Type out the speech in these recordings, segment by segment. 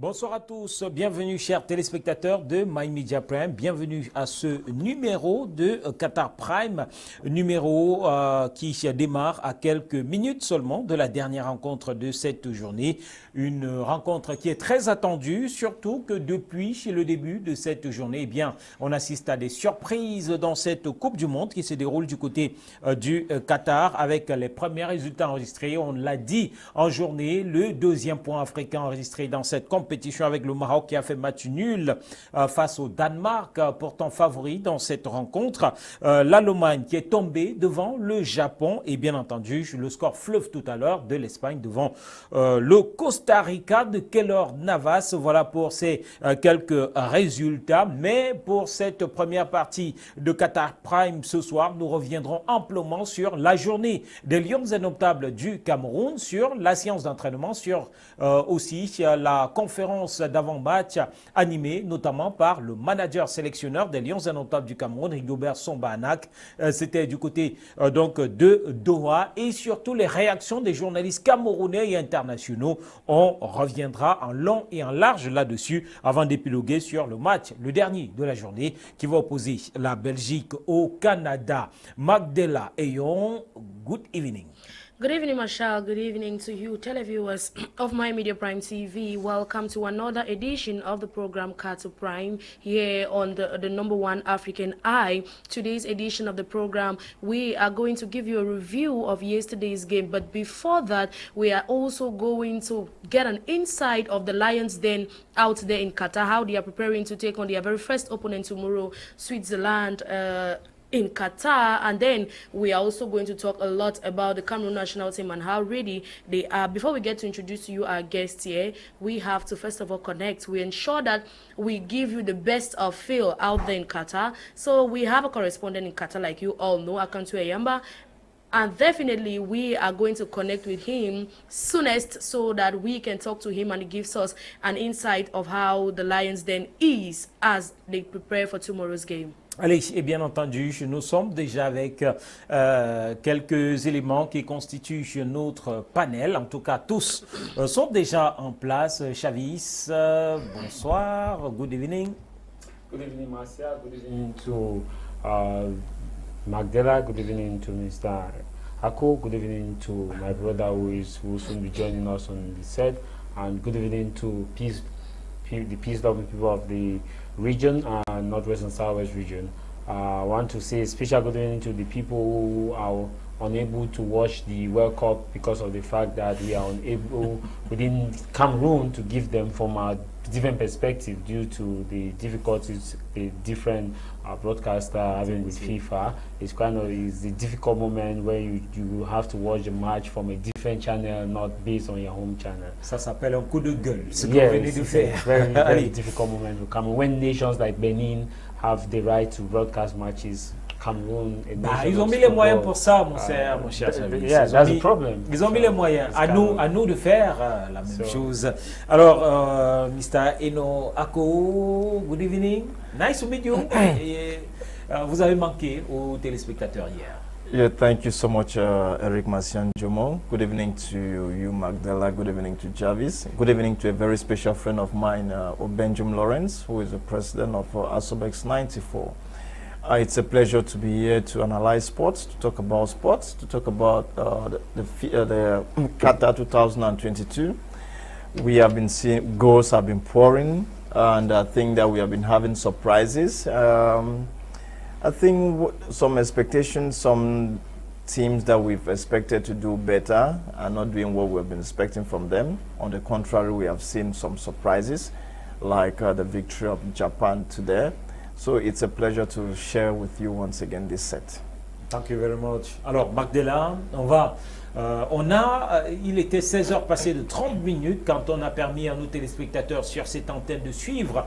Bonsoir à tous, bienvenue chers téléspectateurs de My Media Prime, bienvenue à ce numéro de Qatar Prime, numéro qui démarre à quelques minutes seulement de la dernière rencontre de cette journée. Une rencontre qui est très attendue, surtout que depuis le début de cette journée, eh bien, on assiste à des surprises dans cette Coupe du Monde qui se déroule du côté du Qatar avec les premiers résultats enregistrés. On l'a dit en journée, le deuxième point africain enregistré dans cette compétition avec le Maroc qui a fait match nul face au Danemark, pourtant favori dans cette rencontre. L'Allemagne qui est tombée devant le Japon et bien entendu le score fleuve tout à l'heure de l'Espagne devant le Costa Rica de Keylor Navas. Voilà pour ces quelques résultats. Mais pour cette première partie de Qatar Prime ce soir, nous reviendrons amplement sur la journée des Lions indomptables du Cameroun, sur la séance d'entraînement, sur aussi la conférence d'avant-match animée notamment par le manager sélectionneur des Lions indomptables du Cameroun, Rigobert Sombanak. C'était du côté donc de Doha et surtout les réactions des journalistes camerounais et internationaux. On reviendra en long et en large là-dessus avant d'épiloguer sur le match, le dernier de la journée, qui va opposer la Belgique au Canada. Macdella, Eyong, good evening. Good evening, Marshall. Good evening to you, televiewers of My Media Prime TV. Welcome to another edition of the program Qatar Prime here on the #1 African Eye. Today's edition of the program, we are going to give you a review of yesterday's game. But before that, we are also going to get an insight of the Lions Den out there in Qatar, how they are preparing to take on their very first opponent tomorrow, Switzerland, in Qatar. And then we are also going to talk a lot about the Cameroon national team and how ready they are. Before we get to introduce to you our guests here, we have to first of all connect. We ensure that we give you the best of feel out there in Qatar. So we have a correspondent in Qatar, like you all know, Akantu Eyamba. And definitely we are going to connect with him soonest so that we can talk to him and he gives us an insight of how the Lions Den is as they prepare for tomorrow's game. Allez, et bien entendu, nous sommes déjà avec quelques éléments qui constituent notre panel. En tout cas, tous sont déjà en place. Chavis, bonsoir, good evening. Good evening, Marcia. Good evening to Macdella. Good evening to Mr. Ako. Good evening to my brother who will soon be joining us on the set. And good evening to the peace-loving people of the region and Northwest and Southwest region. I want to say a special good evening to the people who are unable to watch the World Cup because of the fact that we are unable within Cameroon to give them from a different perspective due to the difficulties the different broadcaster having with FIFA. It's a difficult moment where you have to watch the match from a different channel, not based on your home channel. Ça s'appelle un coup de gueule. Yes, it's a very, very difficult moment to come. When nations like Benin have the right to broadcast matches, Cameroon, ils ont mis les moyens pour ça, mon cher Chavis. Yeah, that's a problem. Ils ont mis les moyens. À nous de faire la même chose. Alors, Mr. Eno Ako, good evening. Nice to meet you. Vous avez manqué aux téléspectateurs hier. Yeah, thank you so much, Eric Masian Jomo. Good evening to you, Macdella. Good evening to Jarvis. Good evening to a very special friend of mine, Benjamin Lawrence, who is the president of Asobex 94. It's a pleasure to be here to analyze sports, to talk about sports, to talk about the Qatar 2022. We have been seeing goals have been pouring, and I think that we have been having surprises. I think some expectations, some teams that we've expected to do better are not doing what we've been expecting from them. On the contrary, we have seen some surprises, like the victory of Japan today. So it's a pleasure to share with you once again this set. Thank you very much. Alors, Macdella, il était 16 heures passées de 30 minutes quand on a permis à nos téléspectateurs sur cette antenne de suivre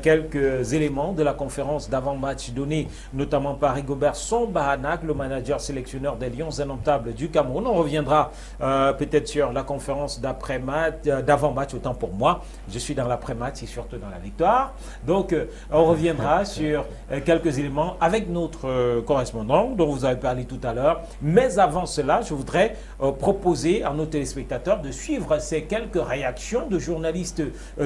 quelques éléments de la conférence d'avant-match donnée notamment par Rigobert Sombanak, le manager sélectionneur des Lions indomptables du Cameroun. On reviendra peut-être sur la conférence d'avant-match, autant pour moi. Je suis dans l'après-match et surtout dans la victoire. Donc, on reviendra sur quelques éléments avec notre correspondant dont vous avez parlé tout à l'heure. Mais avant cela, je voudrais proposer à nos téléspectateurs de suivre ces quelques réactions de journalistes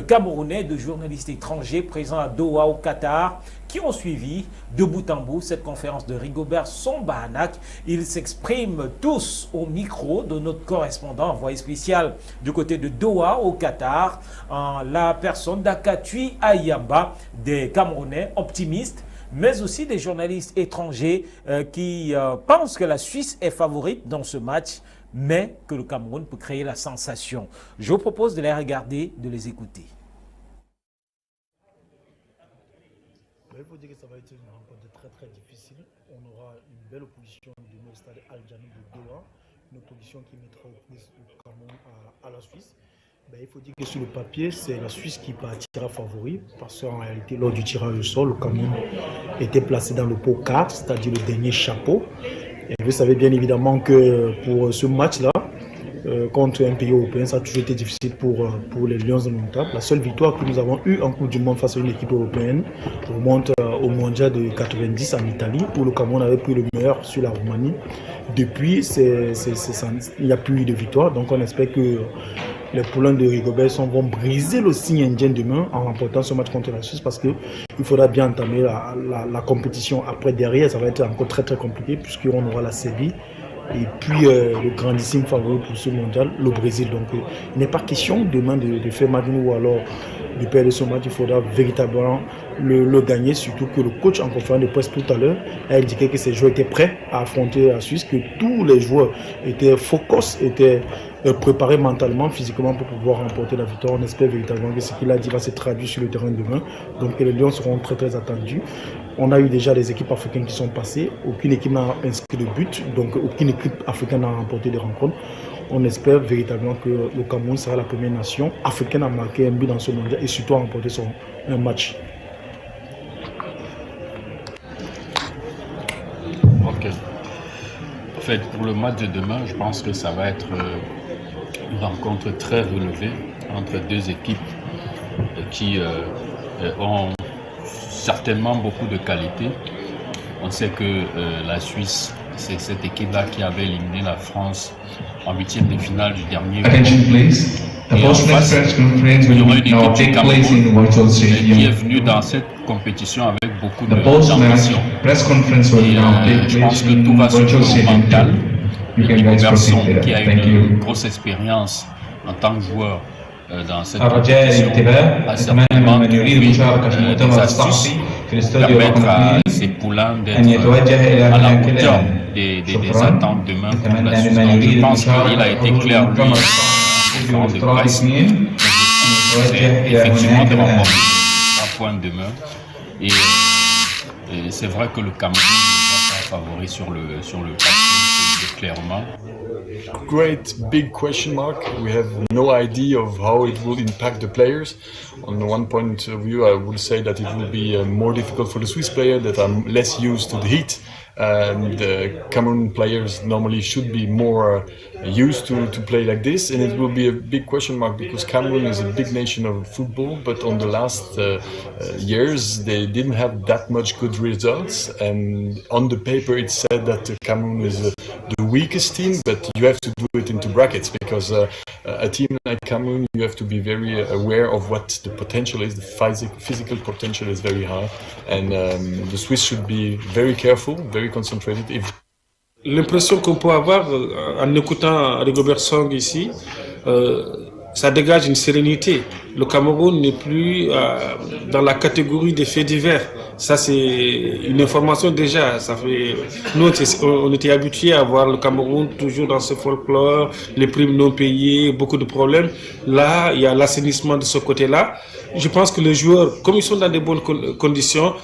camerounais, de journalistes étrangers présents à Doha au Qatar, qui ont suivi de bout en bout cette conférence de Rigobert Song-Bahanak. Ils s'expriment tous au micro de notre correspondant envoyé spécial du côté de Doha au Qatar, en la personne d'Akatui Ayamba, des Camerounais optimistes, mais aussi des journalistes étrangers qui pensent que la Suisse est favorite dans ce match, mais que le Cameroun peut créer la sensation. Je vous propose de les regarder, de les écouter. Il faut dire que ça va être une rencontre très très difficile. On aura une belle opposition de notre stade Al-Janoub de Doha, une opposition qui mettra au prise le Cameroun à la Suisse. Il faut dire que sur le papier, c'est la Suisse qui partira favori, parce qu'en réalité, lors du tirage au sort, le Cameroun était placé dans le pot 4, c'est-à-dire le dernier chapeau. Et vous savez bien évidemment que pour ce match-là, contre un pays européen, ça a toujours été difficile pour les Lions indomptables. La seule victoire que nous avons eue en Coupe du Monde face à une équipe européenne remonte au Mondial de 90 en Italie, où le Cameroun avait pris le meilleur sur la Roumanie. Depuis, il n'y a plus eu de victoire, donc on espère que les poulains de Rigobert vont briser le signe indien demain en remportant ce match contre la Suisse, parce qu'il faudra bien entamer la compétition. Après, derrière, ça va être encore très très compliqué, puisqu'on aura la Séville. Et puis le grandissime favori pour ce mondial, le Brésil. Donc il n'est pas question demain de faire match ou alors de perdre ce match. Il faudra véritablement le gagner, surtout que le coach en conférence de presse tout à l'heure a indiqué que ses joueurs étaient prêts à affronter la Suisse, que tous les joueurs étaient focus, étaient préparés mentalement, physiquement pour pouvoir remporter la victoire. On espère véritablement que ce qu'il a dit va se traduire sur le terrain demain. Donc les Lions seront très très attendus. On a eu déjà des équipes africaines qui sont passées. Aucune équipe n'a inscrit de but, donc aucune équipe africaine n'a remporté des rencontres. On espère véritablement que le Cameroun sera la première nation africaine à marquer un but dans ce mondial et surtout à remporter un match. Ok. En fait, pour le match de demain, je pense que ça va être une rencontre très relevée entre deux équipes qui ont certainement beaucoup de qualité. On sait que la Suisse, c'est cette équipe-là qui avait éliminé la France en huitième de finale du dernier tour. Et en face, il y aura une équipe du Cameroun qui est venue dans cette compétition avec beaucoup d'ambition. Et je pense que tout va se jouer au mental. Rigobert Song, qui a une grosse expérience en tant que joueur dans cette compétition, a certainement trouvé des astuces pour permettre à ses poulins d'être à la hauteur des attentes demain contre la Suisse. Donc je pense qu'il a été clair, lui, en conférence de presse. C'est effectivement de remporter 3 points demain. Et c'est vrai que le Cameroun n'est pas favori sur le papier, clairement. Great big question mark. We have no idea of how it will impact the players. On one point of view, I would say that it will be more difficult for the Swiss players that are less used to the heat. The Cameroon players normally should be more used to play like this, and it will be a big question mark because Cameroon is a big nation of football, but on the last years they didn't have that much good results, and on the paper it said that Cameroon is the weakest team, but you have to do it into brackets because a team like Cameroon, you have to be very aware of what the potential is. The physical potential is very high, and the Swiss should be very careful, very concentrated. L'impression qu'on peut avoir en écoutant Rigobert Song ici, ça dégage une sérénité. Le Cameroun n'est plus dans la catégorie des faits divers. Ça, c'est une information déjà. Nous, on était habitués à voir le Cameroun toujours dans ce folklore, les primes non payées, beaucoup de problèmes. Là, il y a l'assainissement de ce côté-là. Je pense que les joueurs, comme ils sont dans de bonnes conditions,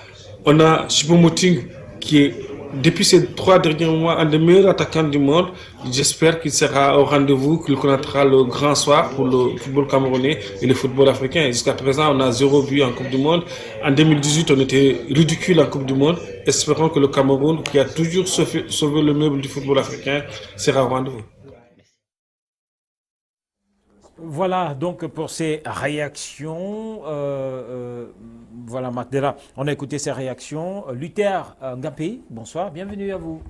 on a Choupo-Moting qui est, depuis ces 3 derniers mois, un des meilleurs attaquants du monde. J'espère qu'il sera au rendez-vous, qu'il connaîtra le grand soir pour le football camerounais et le football africain. Jusqu'à présent, on a 0 but en Coupe du Monde. En 2018, on était ridicule en Coupe du Monde. Espérons que le Cameroun, qui a toujours sauvé le meuble du football africain, sera au rendez-vous. Voilà donc pour ces réactions. Voilà Macdella, on a écouté ces réactions. Luther Ngapé, bonsoir, bienvenue à vous.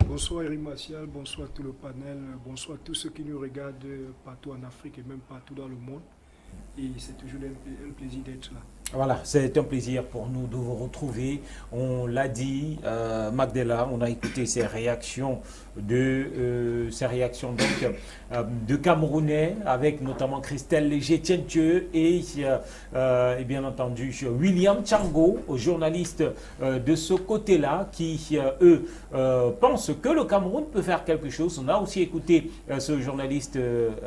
Bonsoir Eric Martial, bonsoir tout le panel, bonsoir tous ceux qui nous regardent partout en Afrique et même partout dans le monde. Et c'est toujours un plaisir d'être là. Voilà, c'est un plaisir pour nous de vous retrouver. On l'a dit, Macdella, on a écouté ses réactions de Camerounais, avec notamment Christelle Léger-Tientieux et bien entendu William Tchango, journaliste de ce côté-là, qui eux pensent que le Cameroun peut faire quelque chose. On a aussi écouté ce journaliste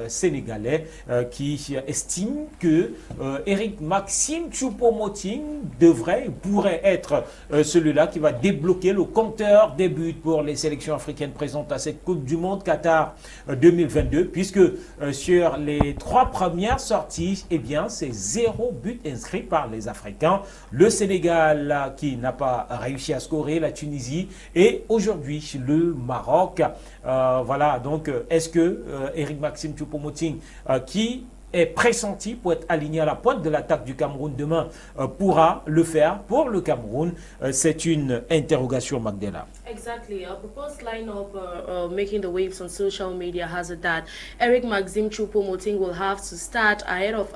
sénégalais qui estime que Eric Maxime Choupo-Moting pourrait être celui-là qui va débloquer le compteur des buts pour les sélections africaines présentes à cette Coupe du Monde Qatar 2022, puisque sur les 3 premières sorties, eh bien, c'est 0 but inscrit par les Africains. Le Sénégal qui n'a pas réussi à scorer, la Tunisie et aujourd'hui le Maroc. Voilà, donc est-ce que Eric Maxime Choupo-Moting qui est pressenti pour être aligné à la pointe de l'attaque du Cameroun demain pourra le faire pour le Cameroun? C'est une interrogation, Macdella. Exactly. A proposed lineup making the waves on social media has it that Eric Maxime Choupo-Moting will have to start ahead of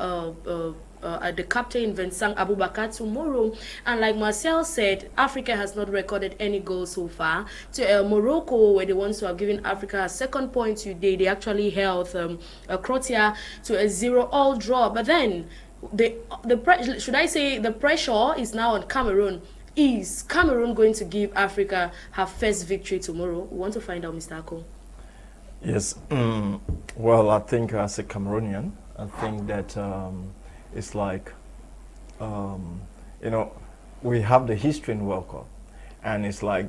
the captain Vincent Aboubakar tomorrow. And like Marcel said, Africa has not recorded any goals so far. To Morocco, where they want to have given Africa a second point today, they actually held Croatia to a 0-all draw. But then, the pressure is now on Cameroon. Is Cameroon going to give Africa her first victory tomorrow? We want to find out, Mr. Ako. Yes. Well, I think as a Cameroonian, I think that it's like, you know, we have the history in World Cup, and it's like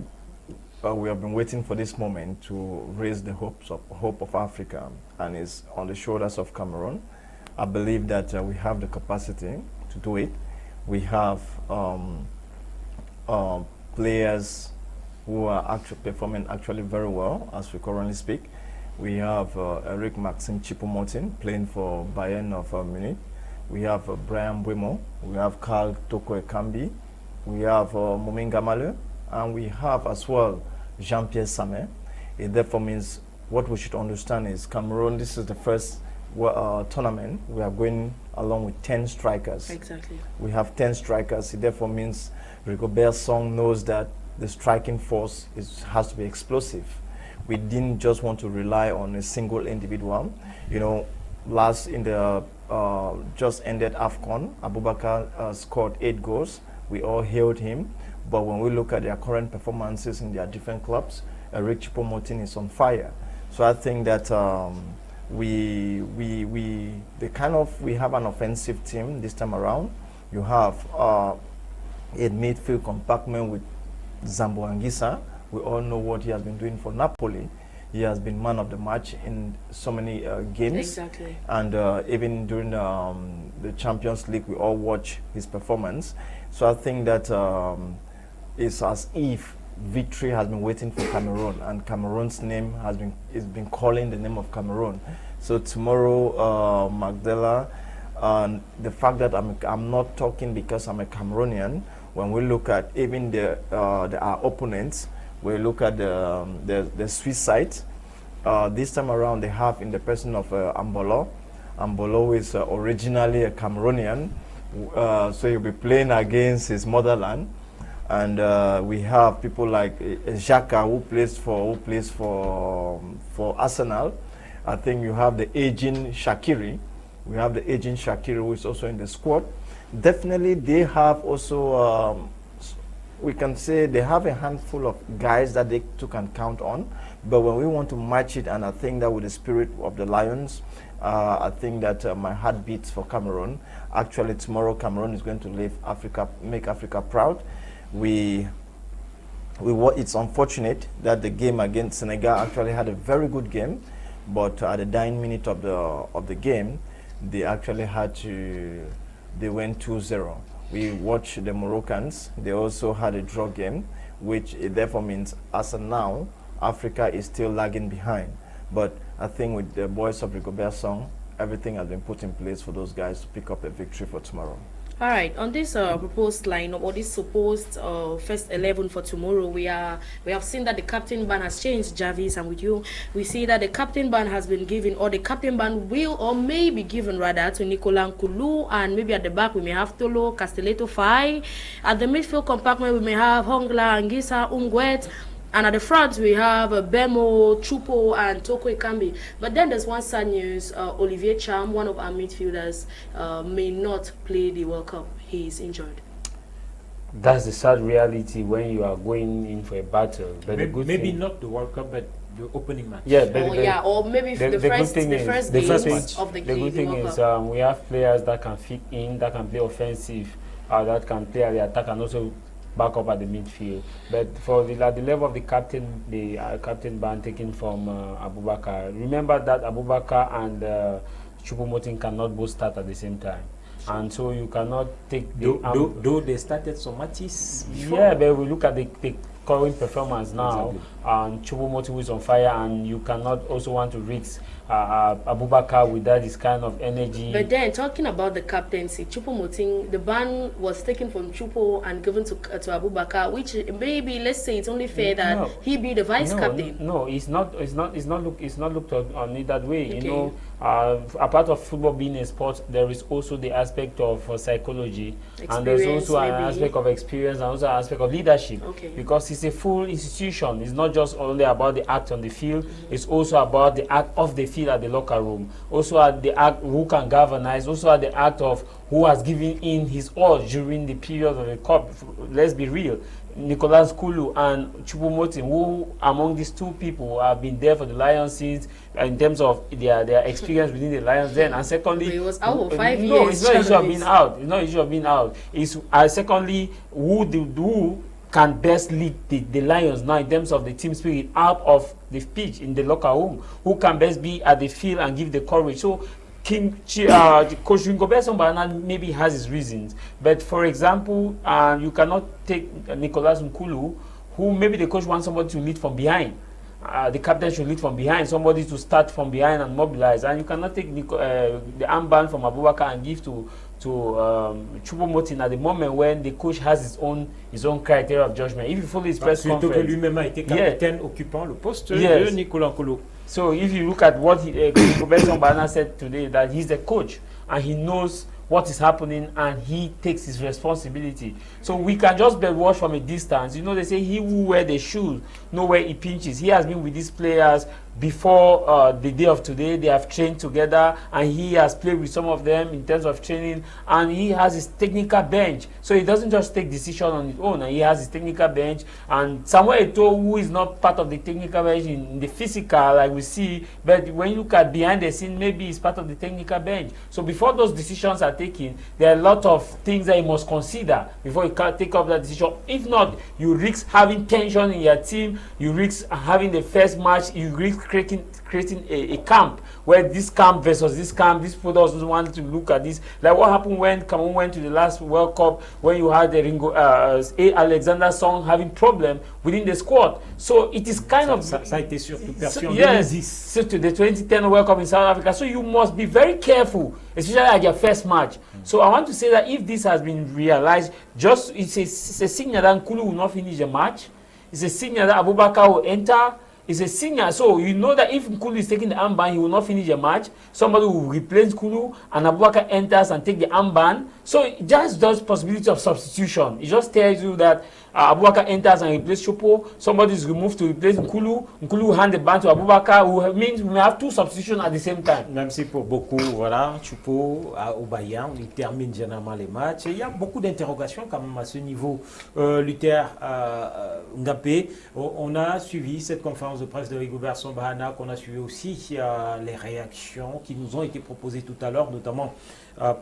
we have been waiting for this moment to raise the hope of Africa, and it's on the shoulders of Cameroon. I believe that we have the capacity to do it. We have players who are actually performing very well as we currently speak. We have Eric Maxime Choupo-Moting playing for Bayern of Munich. We have Brian Buemo. We have Carl Toko Ekambi. We have Mominga Maleu. And we have as well Jean-Pierre Samé. It therefore means what we should understand is Cameroon, this is the first tournament. We are going along with 10 strikers. Exactly. We have 10 strikers. It therefore means Rigobert Song knows that the striking force has to be explosive. We didn't just want to rely on a single individual. You know, last in the just ended AFCON, Aboubakar scored 8 goals. We all hailed him. But when we look at their current performances in their different clubs, Eric Choupo-Moting is on fire. So I think that we have an offensive team this time around. You have a midfield compartment with Zambo Anguissa. We all know what he has been doing for Napoli. He has been man of the match in so many games. Exactly. And even during the Champions League, we all watch his performance. So I think that it's as if victory has been waiting for Cameroon, and Cameroon's name has been calling the name of Cameroon. So tomorrow, Macdella, the fact that I'm not talking because I'm a Cameroonian. When we look at even our opponents, we look at the Swiss side. This time around, they have in the person of Ambolo. Ambolo is originally a Cameroonian, so he'll be playing against his motherland. And we have people like Xhaka who plays for Arsenal. I think you have the aging Shaqiri. We have the aging Shaqiri who is also in the squad. Definitely, they have also. We can say they have a handful of guys that they too can count on. But when we want to match it, and I think that with the spirit of the Lions, I think that my heart beats for Cameroon. Actually, tomorrow Cameroon is going to make Africa proud. It's unfortunate that the game against Senegal actually had a very good game, but at the dying minute of the game, they actually they went 2-0. We watched the Moroccans. They also had a draw game, which therefore means as of now, Africa is still lagging behind. But I think with the boys of Rigobert Song, everything has been put in place for those guys to pick up a victory for tomorrow. All right, on this proposed lineup or this supposed first 11 for tomorrow, we have seen that the captain ban has changed. Jarvis, and with you, we see that the captain ban has been given, or the captain ban will or may be given rather to Nicolas Nkulu, and maybe at the back we may have Tolo, Castelletto, Fai. At the midfield compartment we may have Hongla, Angisa, Ungwet. And at the front, we have Bemo, Chupo, and Toko Ekambi. But then there's one sad news. Olivier Cham, one of our midfielders, may not play the World Cup. He is injured. That's the sad reality when you are going in for a battle. But maybe not the World Cup, but the opening match. Yeah, or maybe the first match of the good thing is we have players that can fit in, that can play offensive, that can play at the attack and also back up at the midfield. But for at the level of the captain ban taken from Abubakar, remember that Abubakar and Choupo-Moting cannot both start at the same time. And so you cannot take the... Though they started some matches before. Yeah, but we look at the current performance now, exactly. And Choupo-Moting is on fire, and you cannot also want to risk Abubakar with that this kind of energy. But then, talking about the captaincy, Choupo-Moting, the ban was taken from Chupo and given to Abubakar, which maybe, let's say, it's only fair that he be the vice captain. No, it's not looked on it that way. Okay. You know, apart of football being a sport, there is also the aspect of psychology, and there's also an aspect of experience, and also an aspect of leadership. Okay. Because it's a full institution. It's not just only about the act on the field. It's also about the act of the field at the locker room. Also at the act who can galvanize. Also at the act of who has given in his all during the period of the cup. Let's be real. Nicolas Nkulu and Choupo-Moting, who among these two people have been there for the Lions since, in terms of their experience within the Lions then. And secondly, it was out for 5 years. No, it's not issue of being out. It's not issue of being out. It's secondly, who can best lead the Lions now in terms of the team spirit out of the pitch in the locker room? Who can best be at the field and give the courage? So Coach Ringo Banana maybe has his reasons, but for example, you cannot take Nicolas Nkulu, who maybe the coach wants somebody to lead from behind. The captain should lead from behind, somebody to start from behind and mobilize. And you cannot take the armband from Abubakar and give to Choupo-Moting at the moment when the coach has his own criteria of judgment. If you follow his press conference, lui-même a été capitaine occupant le poste de Nicolas Nkulu. So if you look at what Professor Bana said today, that he's the coach and he knows what is happening and he takes his responsibility. So we can just watch from a distance. You know, they say he who wears the shoes know where he pinches. He has been with these players before the day of today. They have trained together and he has played with some of them in terms of training, and he has his technical bench. So he doesn't just take decision on his own, and he has his technical bench. And Samuel Eto'o, who is not part of the technical bench in the physical like we see, but when you look at behind the scene, maybe he's part of the technical bench. So before those decisions are taken, there are a lot of things that you must consider before you can take up that decision. If not, you risk having tension in your team, you risk having the first match, you risk creating a camp where this camp versus this camp, this people doesn't want to look at this. Like what happened when Cameroon went to the last World Cup, when you had the Alexander Song having problem within the squad. So it is kind of... Ça a été surtout perçu en 2010. So to the 2010 World Cup in South Africa. So you must be very careful, especially at your first match. So I want to say that if this has been realized, just it's a signal that Nkulu will not finish the match. It's a signal that Abubakar will enter. It's a signal. So you know that if Nkulu is taking the armband, he will not finish the match. Somebody will replace Nkulu and Abubakar enters and take the armband. So it just does possibility of substitution. It just tells you that Abubakar enters and replaces Chupo. Somebody is removed to replace Nkulu. Nkulu will hand the band to Abubakar, who means we may have two substitutions at the same time. Même si pour beaucoup, voilà, Chupo au Bayern, il termine généralement les matchs. Et il y a beaucoup d'interrogations quand même à ce niveau. Luther Ngapé, on a suivi cette conférence de presse de Rigobert Sambahana, qu'on a suivi aussi les réactions qui nous ont été proposées tout à l'heure, notamment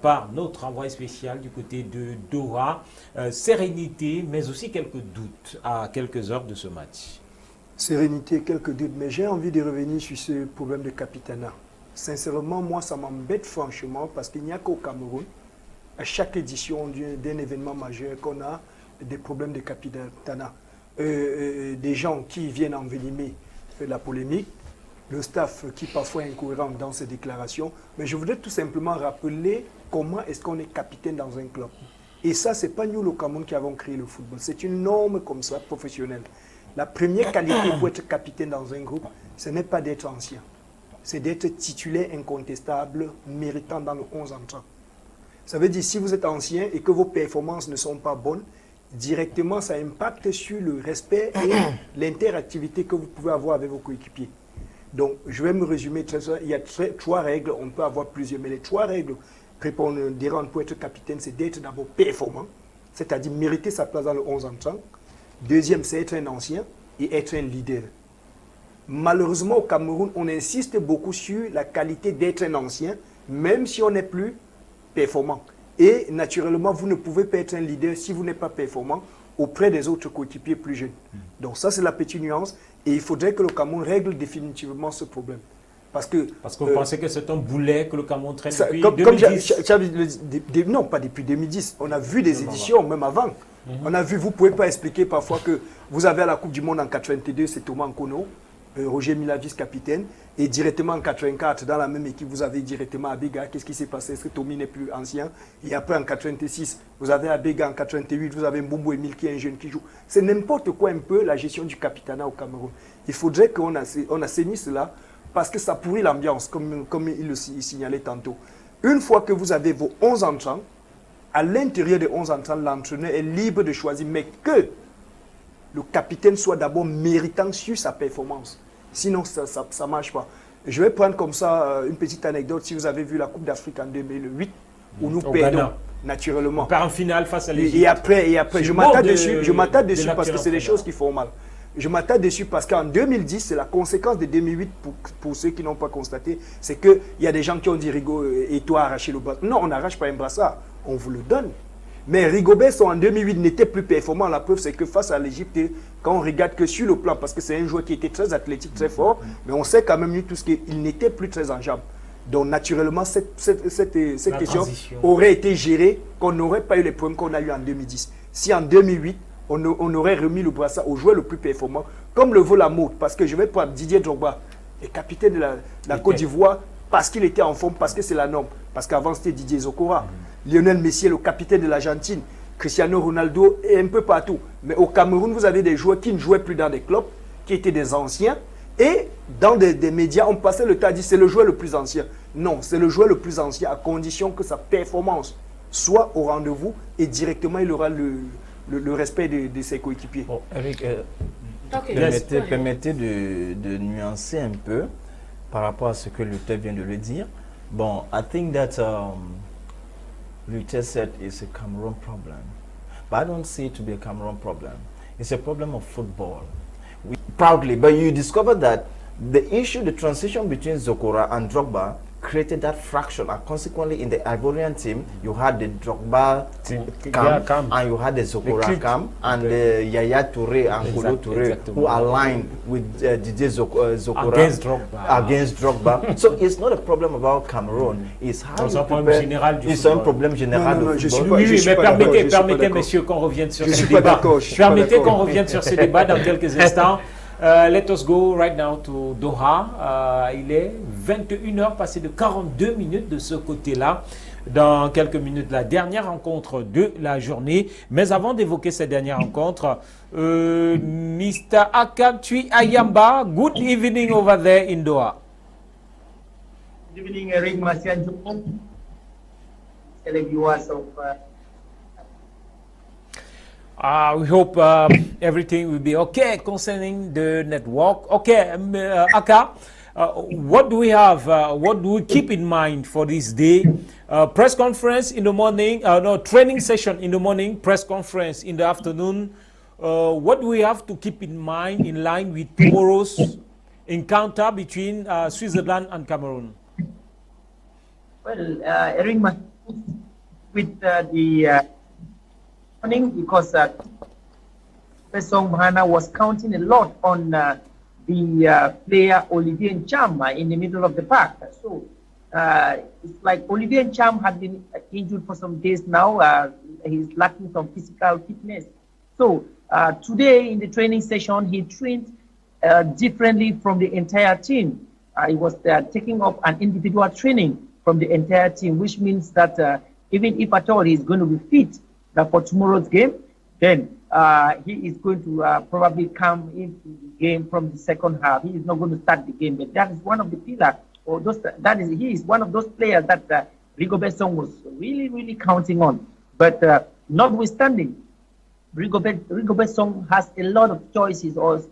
par notre envoyé spécial du côté de Doha. Sérénité, mais aussi quelques doutes à quelques heures de ce match. Sérénité, quelques doutes, mais j'ai envie de revenir sur ce problème de capitanat. Sincèrement, moi, ça m'embête franchement parce qu'il n'y a qu'au Cameroun, à chaque édition d'un événement majeur, qu'on a des problèmes de capitanat. Des gens qui viennent envenimer la polémique. le staff qui parfois est incohérent dans ses déclarations, mais je voudrais tout simplement rappeler comment est-ce qu'on est capitaine dans un club. Et ça, ce n'est pas nous, le Cameroun, qui avons créé le football. C'est une norme comme ça, professionnelle. La première qualité pour être capitaine dans un groupe, ce n'est pas d'être ancien. C'est d'être titulaire incontestable, méritant dans le 11 entrant. Ça veut dire, si vous êtes ancien et que vos performances ne sont pas bonnes, directement, ça impacte sur le respect et l'interactivité que vous pouvez avoir avec vos coéquipiers. Donc, je vais me résumer très simple. Il y a trois règles, on peut avoir plusieurs, mais les trois règles prépondérantes pour être capitaine, c'est d'être d'abord performant, c'est-à-dire mériter sa place dans le 11 entrant. Deuxième, c'est être un ancien et être un leader. Malheureusement, au Cameroun, on insiste beaucoup sur la qualité d'être un ancien, même si on n'est plus performant. Et naturellement, vous ne pouvez pas être un leader si vous n'êtes pas performant auprès des autres coéquipiers plus jeunes. Donc ça, c'est la petite nuance. Et il faudrait que le Cameroun règle définitivement ce problème. Parce que vous pensez que c'est un boulet que le Cameroun traîne depuis 2010 non, pas depuis 2010. On a vu des éditions, même avant. On a vu, vous ne pouvez pas expliquer parfois que vous avez à la Coupe du Monde en 82, c'est Thomas Nkono, Roger Mila, vice-capitaine, et directement en 84, dans la même équipe, vous avez directement Abega. Qu'est-ce qui s'est passé? Est-ce que Tommy n'est plus ancien? Et après, en 86, vous avez Abega. En 88, vous avez Mbumbo Emile qui est un jeune qui joue. C'est n'importe quoi un peu la gestion du capitanat au Cameroun. Il faudrait qu'on assainisse cela parce que ça pourrit l'ambiance, comme il le signalait tantôt. Une fois que vous avez vos 11 entrants, à l'intérieur des 11 entrants, l'entraîneur est libre de choisir, mais que le capitaine soit d'abord méritant sur sa performance. Sinon, ça ne marche pas. Je vais prendre comme ça une petite anecdote. Si vous avez vu la Coupe d'Afrique en 2008, où nous perdons, naturellement. On perd en finale face à l'Égypte. Et après je m'attarde dessus parce que c'est des choses qui font mal. Je m'attarde dessus parce qu'en 2010, c'est la conséquence de 2008, pour ceux qui n'ont pas constaté, c'est qu'il y a des gens qui ont dit Rigo et toi arracher le brassard. Non, on n'arrache pas un brassard, on vous le donne. Mais Rigobert, en 2008, n'était plus performant. La preuve, c'est que face à l'Égypte, quand on regarde que sur le plan, parce que c'est un joueur qui était très athlétique, très fort, mais on sait quand même tout ce qu'il n'était plus très en jambes. Donc, naturellement, cette question aurait été gérée, qu'on n'aurait pas eu les problèmes qu'on a eu en 2010. Si en 2008, on aurait remis le brassard au joueur le plus performant, comme le veut la mode, parce que je vais prendre Didier Drogba, le capitaine de la Côte d'Ivoire, parce qu'il était en forme, parce que c'est la norme. Parce qu'avant, c'était Didier Zokora. Lionel Messi, le capitaine de l'Argentine. Cristiano Ronaldo, et un peu partout. Mais au Cameroun, vous avez des joueurs qui ne jouaient plus dans des clubs, qui étaient des anciens. Et dans des médias, on passait le temps à dire c'est le joueur le plus ancien. Non, c'est le joueur le plus ancien à condition que sa performance soit au rendez-vous et directement, il aura le respect de ses coéquipiers. Bon, Eric, permettez de nuancer un peu par rapport à ce que Luther vient de le dire. Bon, I think that Luther said it's a Cameroon problem. But I don't see it to be a Cameroon problem. It's a problem of football. Proudly, but you discover that the issue, the transition between Zokora and Drogba created that fracture, and consequently in the Ivorian team, you had the Drogba camp, and you had the Zokora camp, and the Yaya Touré and Golo Touré, who aligned with Didier Zokora against Drogba. So it's not a problem about Cameroon. It's how you prepare. It's un problème général du football. Oui, mais permettez, messieurs, qu'on revienne sur ce débat. Permettez qu'on revienne sur ce débat dans quelques instants. Let us go right now to Doha. Il est 21h, passé de 42 minutes de ce côté-là. Dans quelques minutes, la dernière rencontre de la journée. Mais avant d'évoquer cette dernière rencontre, Mr. Akatui Ayamba, good evening over there in Doha. Good evening, Eric Masian, televiewers of... we hope everything will be okay concerning the network. Okay, Aka, what do we have? What do we keep in mind for this day? Press conference in the morning, training session in the morning, press conference in the afternoon. What do we have to keep in mind in line with tomorrow's encounter between Switzerland and Cameroon? Well, Eric, with the because Professor Mahana was counting a lot on the player Olivier Ncham in the middle of the park. So it's like Olivier Ncham had been injured for some days now. He's lacking some physical fitness. So today in the training session, he trained differently from the entire team. he was taking up an individual training from the entire team, which means that even if at all he's going to be fit for tomorrow's game, then he is going to probably come into the game from the second half. He is not going to start the game, but that is one of the pillars, or he is one of those players that Rigobert Song was really, really counting on. But notwithstanding, Rigobert Song has a lot of choices, or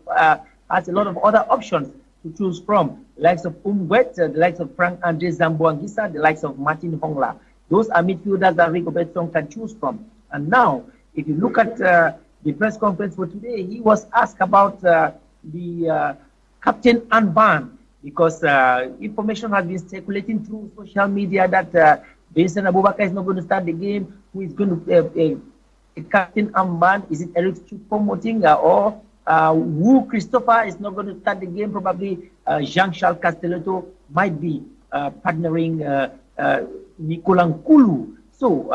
has a lot of other options to choose from. The likes of Umgwet, the likes of Frank Andre Zamboangisa, the likes of Martin Hongla. Those are midfielders that Rigobert Song can choose from. And now, if you look at the press conference for today, he was asked about the captain armband, because information has been circulating through social media that Vincent Abubakar is not going to start the game. Who is going to a captain armband? Is it Eric Choupo-Moting or Wu Christopher is not going to start the game? Probably Jean-Charles Castelletto might be partnering Nicolas Nkulu. So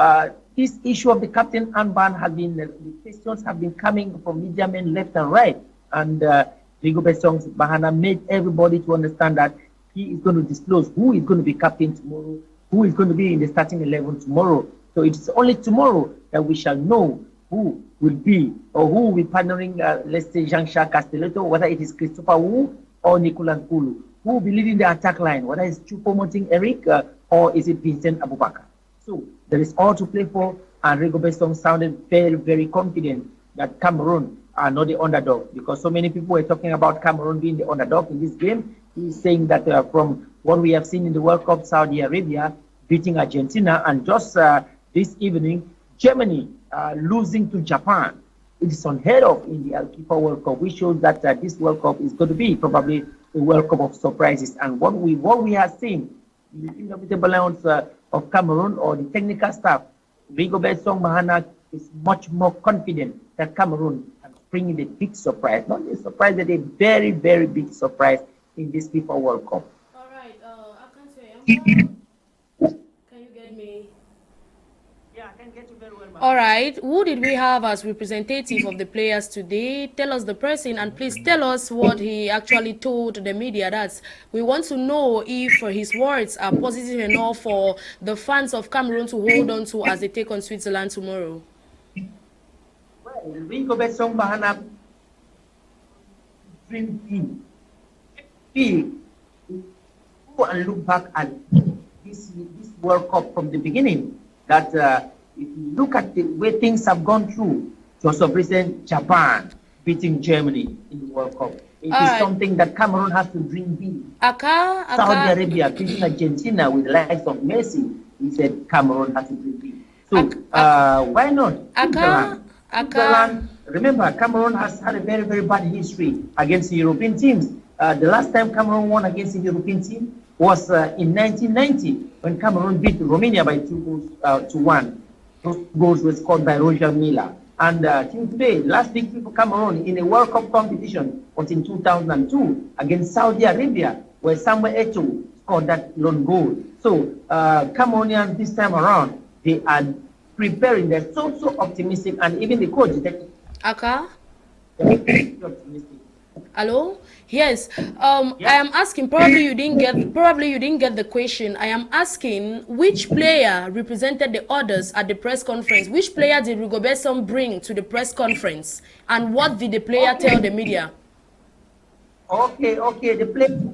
this issue of the captain armband has been, the questions have been coming from media men left and right. And Rigobert Song Bahana made everybody to understand that he is going to disclose who is going to be captain tomorrow, who is going to be in the starting 11 tomorrow. So it's only tomorrow that we shall know who will be, or who will be partnering, let's say, Jean-Charles Castelletto, whether it is Christopher Wu or Nicolas Nkulu. Who will be leading the attack line, whether it's Choupo-Moting Eric or is it Vincent Abubakar. So there is all to play for, and Rigobert Song sounded very, very confident that Cameroon are not the underdog, because so many people were talking about Cameroon being the underdog in this game. He's saying that from what we have seen in the World Cup, Saudi Arabia beating Argentina, and just this evening, Germany losing to Japan. It is unheard of in the FIFA World Cup, which shows that this World Cup is going to be probably a World Cup of surprises. And what we have seen, the indomitable balance of Cameroon, or the technical staff, Rigobert Song Mahana is much more confident that Cameroon can bring in a big surprise. Not a surprise, but a very, very big surprise in this FIFA World Cup. All right, I can say, can you get me? Yeah, I can get you very well. All right, who did we have as representative of the players today? Tell us the person, and please tell us what he actually told the media. That's, we want to know if his words are positive enough for the fans of Cameroon to hold on to as they take on Switzerland tomorrow. Well, Rigobert Song Bahana dream big. Go and look back at this World Cup from the beginning. That if you look at the way things have gone through, just of recent, Japan beating Germany in the World Cup. It is something that Cameroon has to dream big. Saudi Arabia beating Argentina with the likes of Messi. He said Cameroon has to dream big. So why not? Switzerland, remember, Cameroon has had a very, very bad history against the European teams. The last time Cameroon won against the European team was in 1990, when Cameroon beat Romania by 2-1. Those goals were scored by Roger Milla. And till today, last victory for Cameroon in a World Cup competition was in 2002 against Saudi Arabia, where Samuel Eto'o scored that lone goal. So Cameroonians this time around, they are preparing. They're so optimistic, and even the coach is optimistic. Hello? Yes. I am asking, probably you didn't get the question. I am asking which player represented the others at the press conference. Which player did Rigobert Song bring to the press conference? And what did the player tell the media? Okay. The player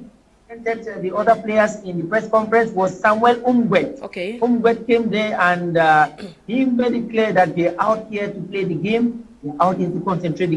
that the other players in the press conference was Samuel Umgwet. Okay. Umgwet came there, and he made it clear that they're out here to play the game. They're out here to concentrate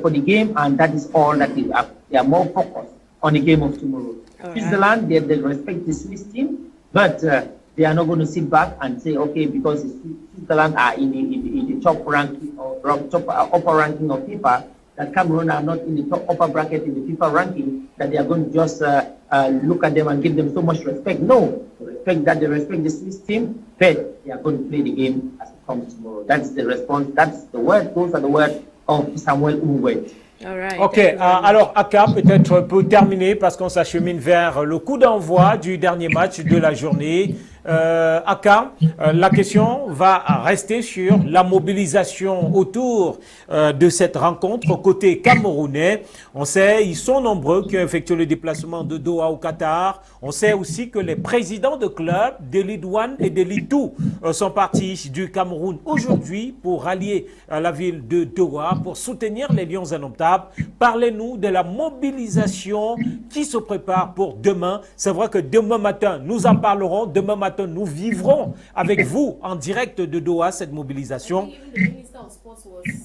for the game, and that is all that they are more focused on the game of tomorrow. Switzerland, they respect the Swiss team, but they are not going to sit back and say, okay, because Switzerland are in the top ranking or upper ranking of FIFA, that Cameroon are not in the top upper bracket in the FIFA ranking, that they are going to just look at them and give them so much respect. No, respect that they respect the Swiss team, but they are going to play the game as it comes tomorrow. That's the response. That's the word. Those are the words of Samuel Umgwet. All right. Ok, alors Aka peut-être peut terminer parce qu'on s'achemine vers le coup d'envoi du dernier match de la journée. Aka, la question va rester sur la mobilisation autour de cette rencontre côté camerounais. On sait, ils sont nombreux qui ont effectué le déplacement de Doha au Qatar. On sait aussi que les présidents de clubs de l'Ewane et de l'Itou sont partis du Cameroun aujourd'hui pour rallier la ville de Doha pour soutenir les Lions indomptables. Parlez-nous de la mobilisation qui se prépare pour demain. C'est vrai que demain matin, nous en parlerons. Demain matin, nous vivrons avec vous en direct de Doha cette mobilisation.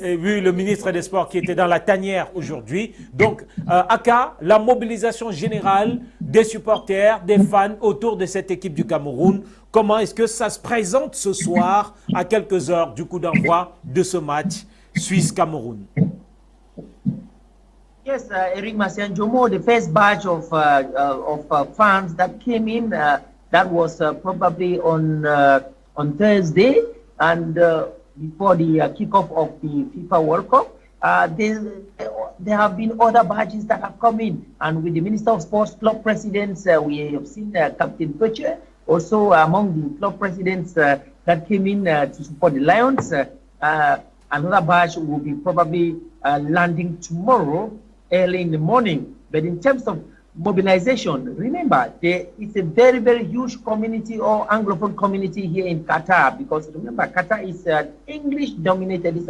Et oui, le ministre des Sports qui était dans la tanière aujourd'hui. Donc, Aka, la mobilisation générale des supporters, des fans autour de cette équipe du Cameroun. Comment est-ce que ça se présente ce soir à quelques heures du coup d'envoi de ce match Suisse-Cameroun? Yes, Eric Masianjomo, the first batch of fans that came in, that was probably on Thursday, and before the kickoff of the FIFA World Cup. There have been other badges that have come in, and with the Minister of Sports, club presidents, we have seen Captain Butcher, also among the club presidents that came in to support the Lions. Another badge will be probably landing tomorrow early in the morning. But in terms of mobilization, remember, there is a very, very huge community or Anglophone community here in Qatar, because remember, Qatar is English dominated, it's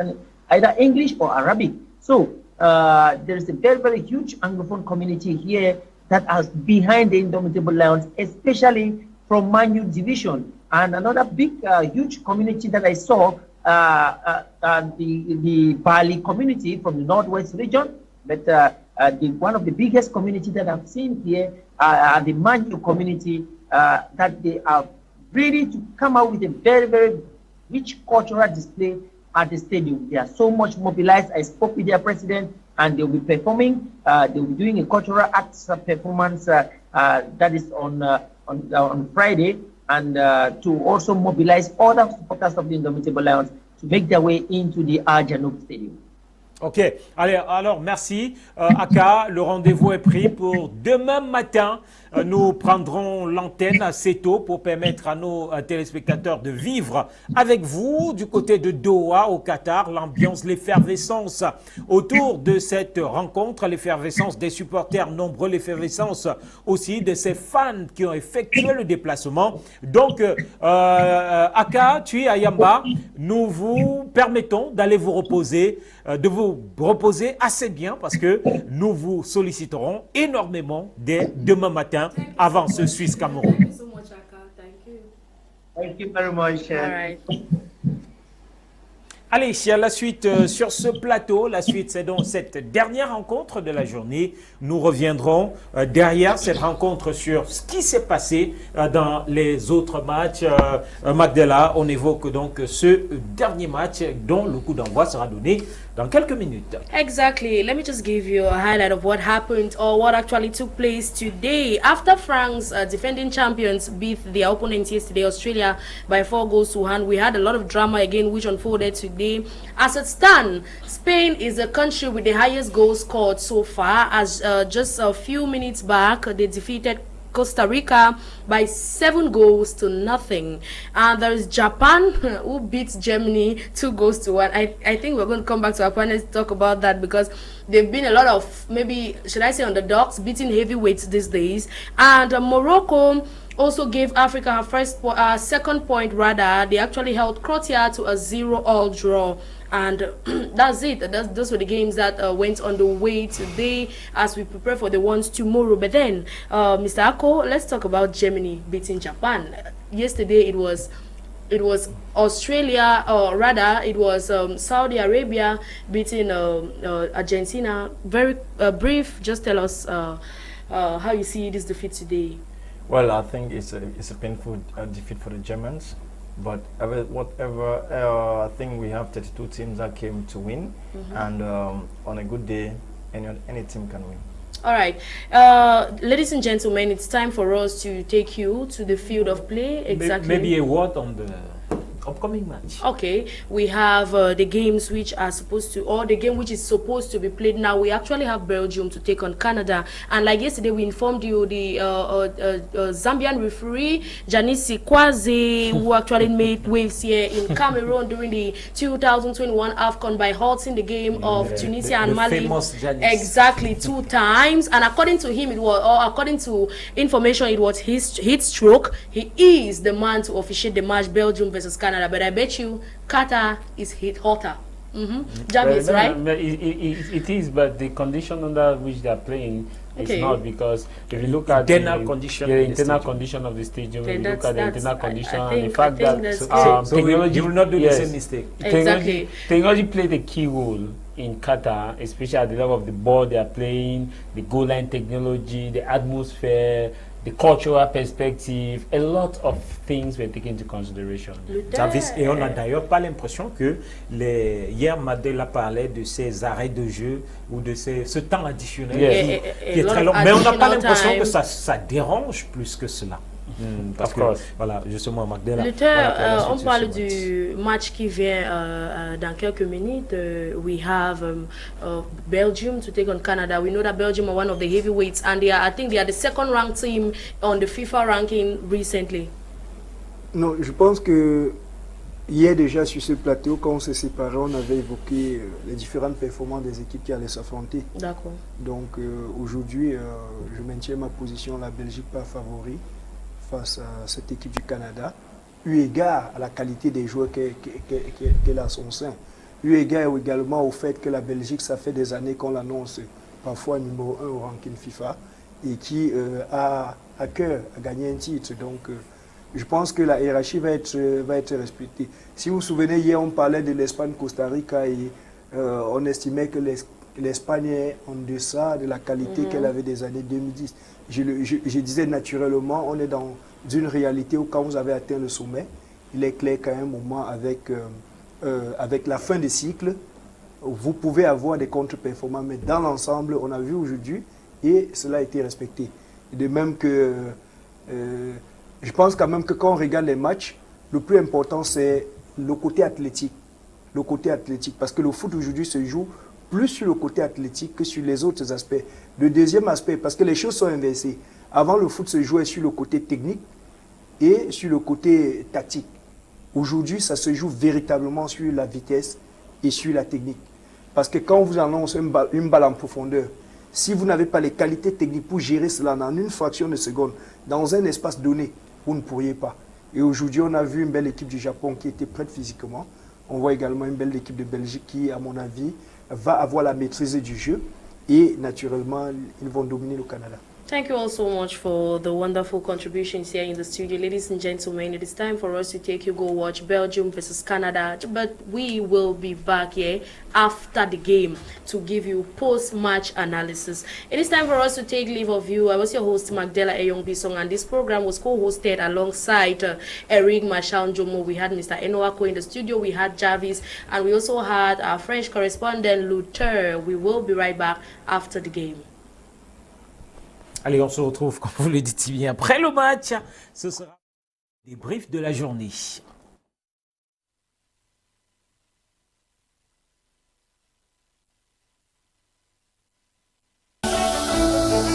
either English or Arabic. So there is a very, very huge Anglophone community here that is behind the Indomitable Lions, especially from Manu division. And another big, huge community that I saw, the Bali community from the Northwest region. But one of the biggest community that I've seen here are the Manu community, that they are ready to come out with a very, very rich cultural display at the stadium. They are so much mobilized. I spoke with their president, and they'll be performing. They'll be doing a cultural arts performance that is on Friday, and to also mobilize other supporters of the Indomitable Lions to make their way into the Al-Janoub Stadium. Ok, allez, alors merci Aka, le rendez-vous est pris pour demain matin. Nous prendrons l'antenne assez tôt pour permettre à nos téléspectateurs de vivre avec vous du côté de Doha au Qatar, l'ambiance, l'effervescence autour de cette rencontre, l'effervescence des supporters nombreux, l'effervescence aussi de ces fans qui ont effectué le déplacement. Donc Aka, tu es à Yamba, nous vous permettons d'aller vous reposer, de vous reposer assez bien parce que nous vous solliciterons énormément dès demain matin avant ce Suisse-Cameroun. Thank you so much, Aka. Thank you. Thank you very much. All right. Allez, la suite sur ce plateau. La suite, c'est donc cette dernière rencontre de la journée. Nous reviendrons derrière cette rencontre sur ce qui s'est passé dans les autres matchs. Macdella, on évoque donc ce dernier match dont le coup d'envoi sera donné dans quelques minutes. Exactly. Let me just give you a highlight of what happened or what actually took place today. After France's defending champions beat their opponents yesterday, Australia, by 4-1, we had a lot of drama again, which unfolded today. As it stands, Spain is the country with the highest goals scored so far, as just a few minutes back, they defeated Costa Rica by 7-0. And there is Japan who beats Germany 2-1. I think we're going to come back to our panel to talk about that, because there've been a lot of, maybe should I say, underdogs beating heavyweights these days. And Morocco also gave Africa her second point rather. They actually held Croatia to a 0-0 draw. And that's it. Those were the games that went on the way today as we prepare for the ones tomorrow. But then, Mr. Ako, let's talk about Germany beating Japan. Yesterday it was Australia, or rather it was Saudi Arabia beating Argentina. Very brief, just tell us how you see this defeat today. Well, I think it's a painful defeat for the Germans. But whatever, I think we have 32 teams that came to win, and on a good day, any team can win. All right, ladies and gentlemen, it's time for us to take you to the field of play. Exactly. Maybe a word upcoming match. Okay, we have the games which are supposed to, or the game which is supposed to be played now. We actually have Belgium to take on Canada, and like yesterday we informed you, the Zambian referee Janisi Kwazi, who actually made waves here in Cameroon during the 2021 AFCON by halting the game of Tunisia and Mali exactly 2 times. And according to him, it was, or according to information, it was his heat stroke. He is the man to officiate the match Belgium versus Canada, but I bet you Qatar is hit hotter. Javis, right? It is, but the condition under which they are playing is not, because if you look at internal the condition, condition of the stadium, okay, if you look at the internal condition, I think, the fact that technology, you will not do the same mistake. Exactly. Technology played a key role in Qatar, especially at the level of the ball they are playing, the goal line technology, the atmosphere, the cultural perspective, a lot of things were taken into consideration. Javis, et on n'a d'ailleurs pas l'impression que hier Macdella parlait de ces arrêts de jeu ou de ce temps additionnel qui est très long, mais on n'a pas l'impression que ça dérange plus que cela. Parce que, voilà, justement, Macdella. On parle du match qui vient dans quelques minutes. We have Belgium to take on Canada. We know that Belgium are one of the heavyweights, and I think they are the second-ranked team on the FIFA ranking recently. Non, je pense que hier déjà sur ce plateau, quand on s'est séparés, on avait évoqué les différentes performances des équipes qui allaient s'affronter. D'accord. Donc aujourd'hui, je maintiens ma position, la Belgique pas favori face à cette équipe du Canada, eu égard à la qualité des joueurs qu'elle a à son sein, eu égard également au fait que la Belgique, ça fait des années qu'on l'annonce parfois numéro 1 au ranking FIFA et qui a à cœur à gagner un titre. Donc je pense que la hiérarchie va être respectée. Si vous vous souvenez, hier on parlait de l'Espagne-Costa Rica et on estimait que l'Espagne est en deçà de la qualité qu'elle avait des années 2010. Je disais naturellement, on est dans une réalité où quand vous avez atteint le sommet, il est clair qu'à un moment, avec la fin des cycles, vous pouvez avoir des contre-performances. Mais dans l'ensemble, on a vu aujourd'hui, et cela a été respecté. De même que, je pense quand même que quand on regarde les matchs, le plus important, c'est le côté athlétique. Le côté athlétique, parce que le foot aujourd'hui se joue plus sur le côté athlétique que sur les autres aspects. Le deuxième aspect, parce que les choses sont inversées. Avant, le foot se jouait sur le côté technique et sur le côté tactique. Aujourd'hui, ça se joue véritablement sur la vitesse et sur la technique. Parce que quand on vous annonce une balle en profondeur, si vous n'avez pas les qualités techniques pour gérer cela en une fraction de seconde, dans un espace donné, vous ne pourriez pas. Et aujourd'hui, on a vu une belle équipe du Japon qui était prête physiquement. On voit également une belle équipe de Belgique qui, à mon avis, va avoir la maîtrise du jeu et naturellement, ils vont dominer le Canada. Thank you all so much for the wonderful contributions here in the studio. Ladies and gentlemen, it is time for us to take you go watch Belgium versus Canada. But we will be back here after the game to give you post-match analysis. It is time for us to take leave of you. I was your host, Macdella Eyong Bisong, and this program was co-hosted alongside Eric Marshall Jomo. We had Mr. Enoako in the studio. We had Javis, and we also had our French correspondent, Luther. We will be right back after the game. Allez, on se retrouve, comme vous le dites si bien, après le match. Ce sera le débrief de la journée.